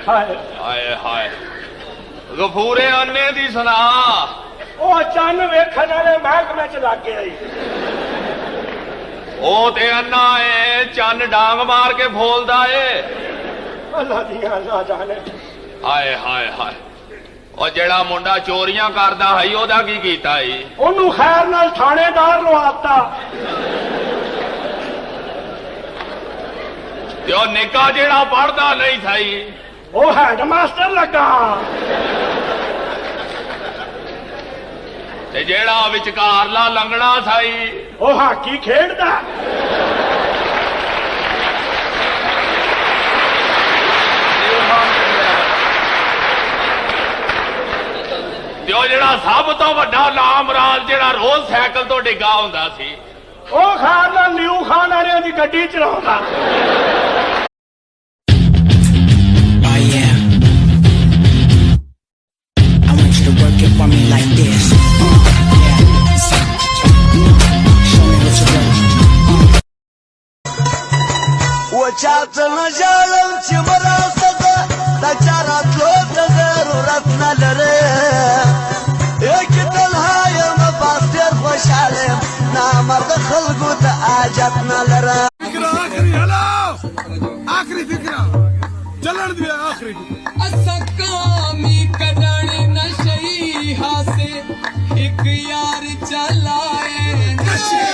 हाय हाय हाय गफूरे अन्ने दी सुना ਉਹ ਚੰਨ ਵੇਖਣ ਵਾਲੇ ਮਹਿਕਮੇ ਚ ਲੱਗ ਗਿਆ ਈ ਉਹ ਤੇ ਅੰਨਾ ਏ ਚੰਨ ਡਾਂਗ ਮਾਰ ਕੇ ਫੋਲਦਾ ਏ ਅੱਲਾ ਦੀਆਂ ਅੱਲਾ ਜਾਣੇ ਹਾਏ ਹਾਏ ਹਾਏ ਉਹ ਜਿਹੜਾ ਮੁੰਡਾ ਚੋਰੀਆਂ ਕਰਦਾ ਹੈ ਉਹਦਾ ਕੀ ਕੀਤਾ ਈ ਉਹਨੂੰ ਖੈਰ ਨਾਲ ਥਾਣੇਦਾਰ ਲਵਾਤਾ ਤੇ ਉਹ ਨਿੱਕਾ ਜਿਹੜਾ ਪੜਦਾ ਨਹੀਂ ਥਈ ਉਹ ਹੈਡਮਾਸਟਰ ਲੱਗਾ ਤੇ ਜਿਹੜਾ ਵਿਚਕਾਰਲਾ ਲੰਗੜਾ ਥਈ ਉਹ ਹਾਕੀ ਖੇਡਦਾ ਤੇ ਉਹ ਜਿਹੜਾ ਸਭ ਤੋਂ ਵੱਡਾ ਲਾਮਰਾਜ ਜਿਹੜਾ ਰੋਜ਼ ਸਾਈਕਲ ਤੋਂ ਡਿੱਗਾ ਹੁੰਦਾ ਸੀ ਉਹ ਖੈਰ ਨਾਲ ਨਿਊ ਖਾਨ ਵਾਲਿਆਂ ਦੀ ਗੱਡੀ ਚਲਾਉਂਦਾ For me like this, yeah. Show me what you got. وچات نجالم چې مراسته د چاراتلو د ضرورت نه لري یک تلهای مباستر خوشاله نامرد خلقو د حاجت نه لري آخری هلا آخری فکره چلن دی آخری असकामी करण नशई हासे एक यार चलाए नशे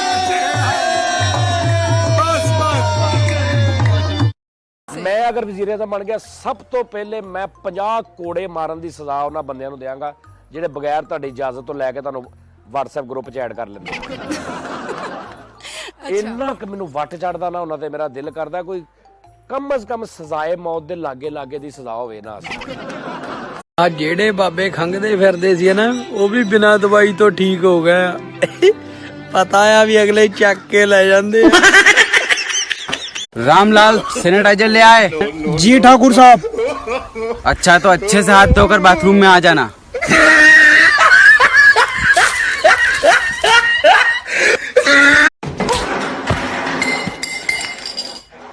मैं अगर वजीर आज़म बन गया सब तो पहले मैं 50 कोड़े मारन की सजा उन्होंने बंदियां नूं देंगा जिहड़े बगैर तुहाडी इजाजत तो लैके तुहानूं WhatsApp ग्रुप च ऐड कर लेंदे इन्ना क मैनूं वट चढ़दा ना उन्हां ते मेरा दिल करदा कोई कम अज कम सजाए मौत दे लागे लागे दी सजा होवे ना आ जेड़े बाबे खंगदे फिरदे सी ना वो भी बिना दवाई तो ठीक हो गया पता है अभी अगले चक के ले जांदे रामलाल सैनिटाइजर ले आए जी ठाकुर साहब अच्छा तो अच्छे से हाथ धोकर बाथरूम में आ जाना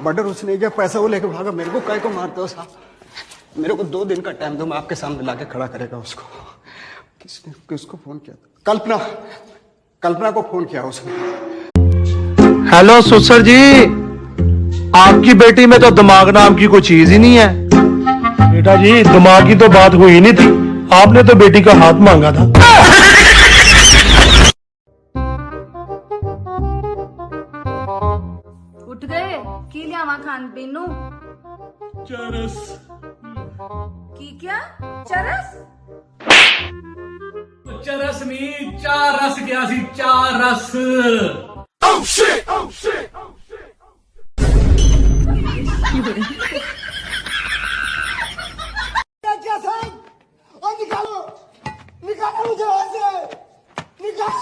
मर्डर उसने किया पैसा वो लेके भागा मेरे को काय को मारते हो साहब मेरे को 2 दिन का टाइम दो मैं आपके सामने लाके खड़ा करेगा उसको किसने किसको फोन किया कल्पना कल्पना को फोन किया उसने हेलो सुसर जी आपकी बेटी में तो दिमाग नाम की कोई चीज ही नहीं है बेटा जी दिमाग की तो बात हुई नहीं थी आपने तो बेटी का हाथ मांगा था उठ गए की लियावा खान पीन नू चरस की क्या चरस चरस नहीं चार रस गया सी चार रस निकालो निकालो मुझे वहां से निकाल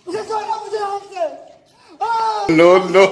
मुझे छोड़ो मुझे वहां से नो नो